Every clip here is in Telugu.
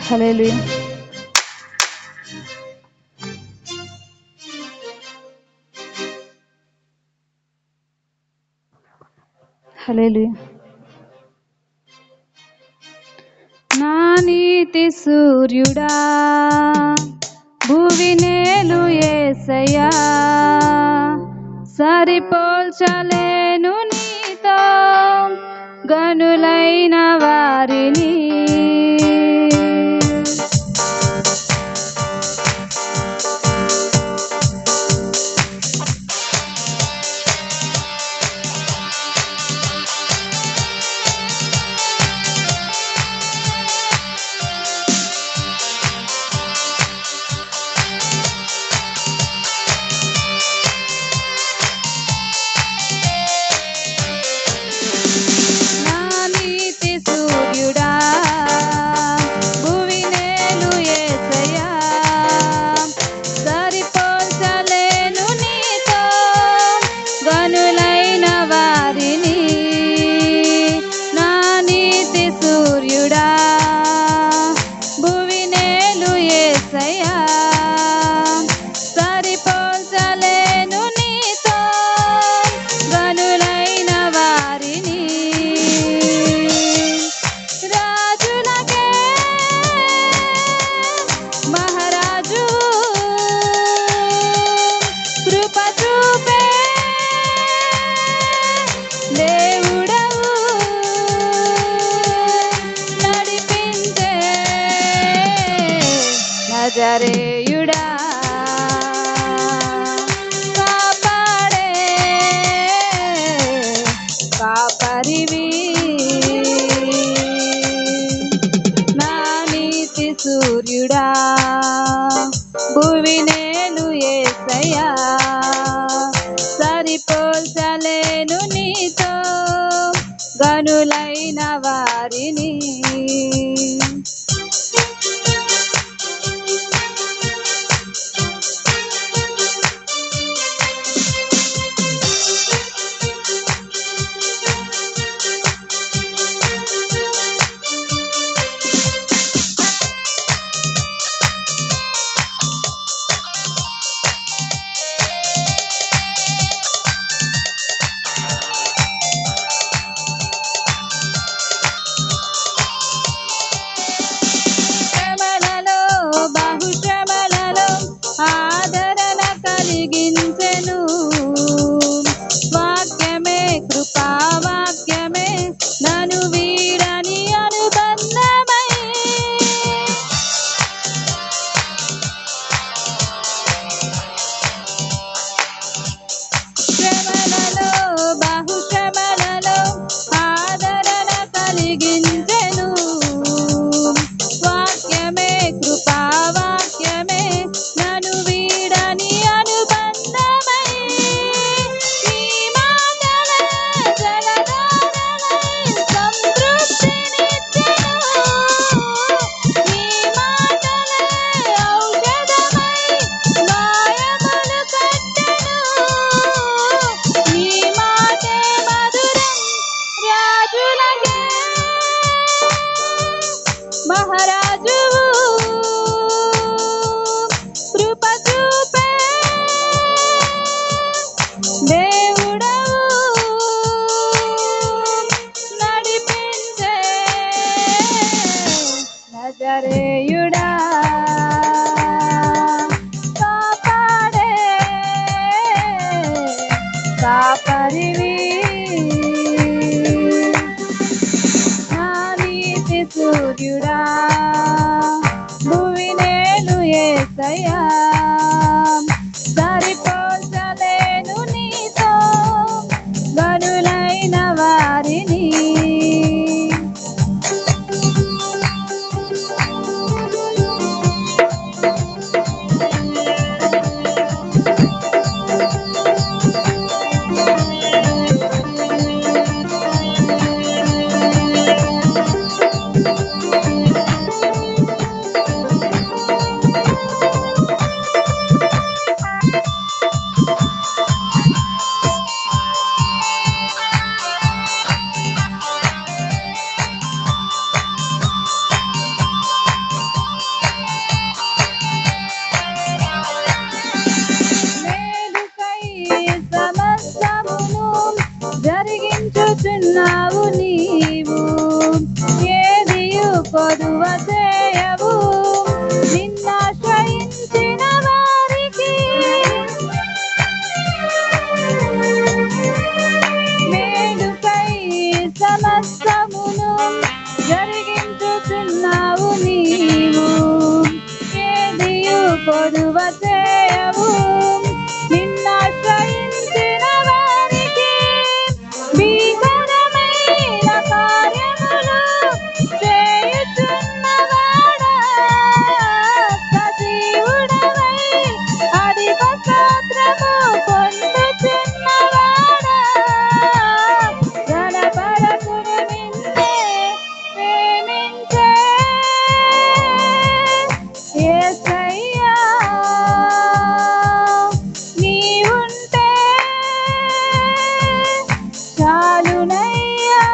హల్లెలూయా. హల్లెలూయా. నా నీతి సూర్యుడా భువినేలు యేసయ్యా, సరిపోల్చలేను నీతో గనులైన వారిని. నజరేయుడా కాపాడే కాపరివి, నా నీతి సూర్యుడా భువినేలు యేసయ్యా, సరిపోల్చలేను నీతో గనులైన వారిని. ఆదరణ కలిగించెను వాక్యమే, కృపావాక్యమే నను వీడని అనుబంధమై. శ్రమలలో బహుశ్రమలలో ఆదరణ కలిగించెను వాక్యమే, కృపావాక్యమే నను వీడని అనుబంధమై. ఈ మాటలే జలధారలై సంతృప్తినిచ్చెను, ఈ మాటలే ఔషధమై గాయములు కట్టెను, ఈ మాటే మధురం రాజులకే మహారాజువు కృప చూపే దేవుడవు నడిపించే నజరేయుడా కాపాడే కాపరివి, నా నీతి సూర్యుడా భువినేలు యేసయ్యా, సరిపోల్చలేను నీతో గనులైన వారిని. కొదువ చేయవు నిన్నాశ్రయించిన వారికి మేలుకై సమస్తమును జరిగించుచున్నావు నీవు ఏదియు కొదువ చేయవు నిన్నాశ్రయించిన వారికి భీకరమైన కార్యములు చేయుచున్నవాడా సజీవుడవై అధిక స్తోత్రము పొందుచున్నవాడా గణపరకుడు నిన్నే ప్రేమించే యేసయ్యా నీవుంటే చాలునయ్యా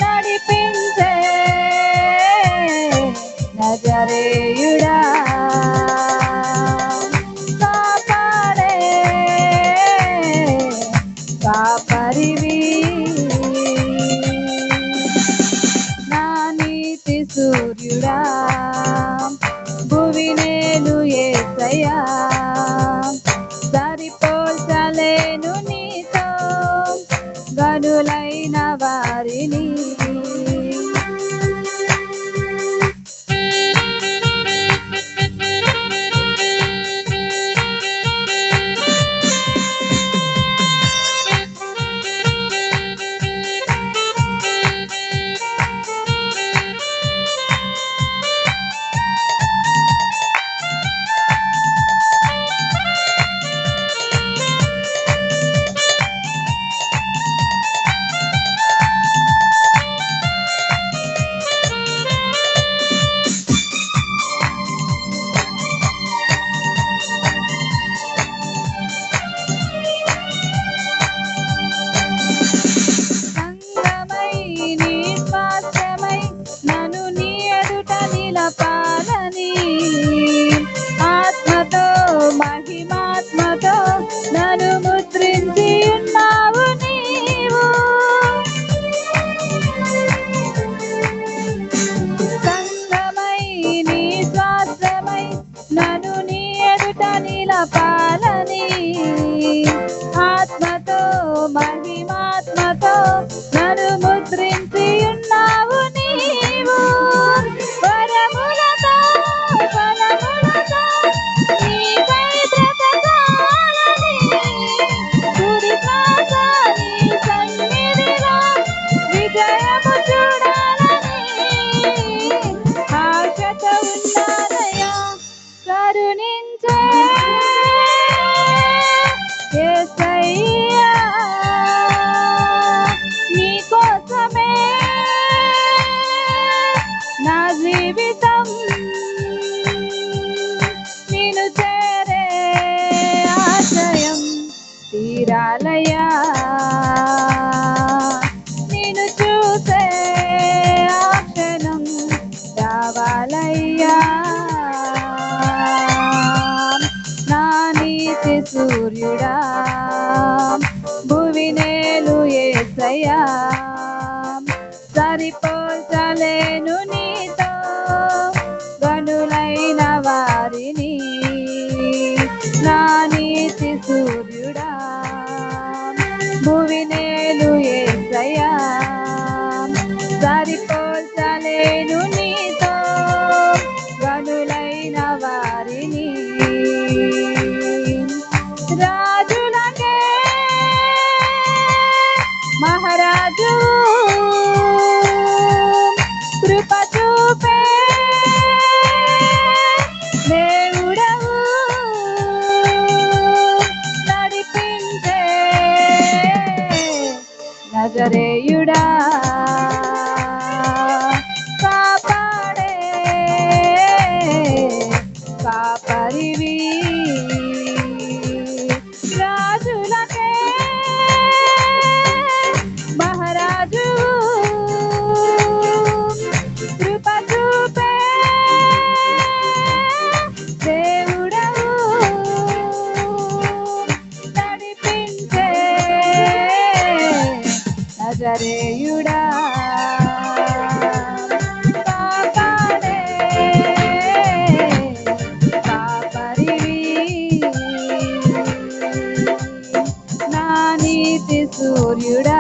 నడిపించే నజరేయుడా కాపాడే కాపరివి నా నీతి సూర్యుడా భువినేలు యేసయ్యా సరిపోల్చలేను నీతో గనులైన వారిని సంగమై నీ స్వాస్థ్యమై నన్ను నీ ఎదుట నిలపాలని ఆత్మతో మహిమాత్మతో నన్ను ముద్రించి ఉన్నావు నీవు సంగమై నీ స్వాస్థ్యమై నన్ను నీ ఎదుట నిలపాలని ఆత్మతో మహిమాత్మతో నన్ను ముద్రించి ఉన్నావు నీవు వరములతో ఫలములతో నీకై బ్రతకాలని తుది శ్వాస నీ సన్నిధిలో విజయము చూడాలని ఆశతో ఉన్నానయ్యా కరుణించే యేసయ్యా నీ కోసమే నా జీవితం నిన్ను చేరే ఆశయం తీరాలయ్యా నిన్ను చూసే ఆ క్షణం రావాలయ్యా నా నీతి సూర్యుడా భువినేలు యేసయ్యా సరిపోల్చలేను నీతో గనులైన వారిని నా నీతి సూర్యుడా భువినేలు యేసయ్యా సరిపోల్చలేను నీతో గనులైన వారిని రాజులకే మహారాజు కృప చూపే దేవుడవు నడిపించే నజరేయుడా కాపాడే కాపరివి రాజులకే మహారాజు కృప చూపే దేవుడవు నజరేయుడా నీతి సూర్యుడా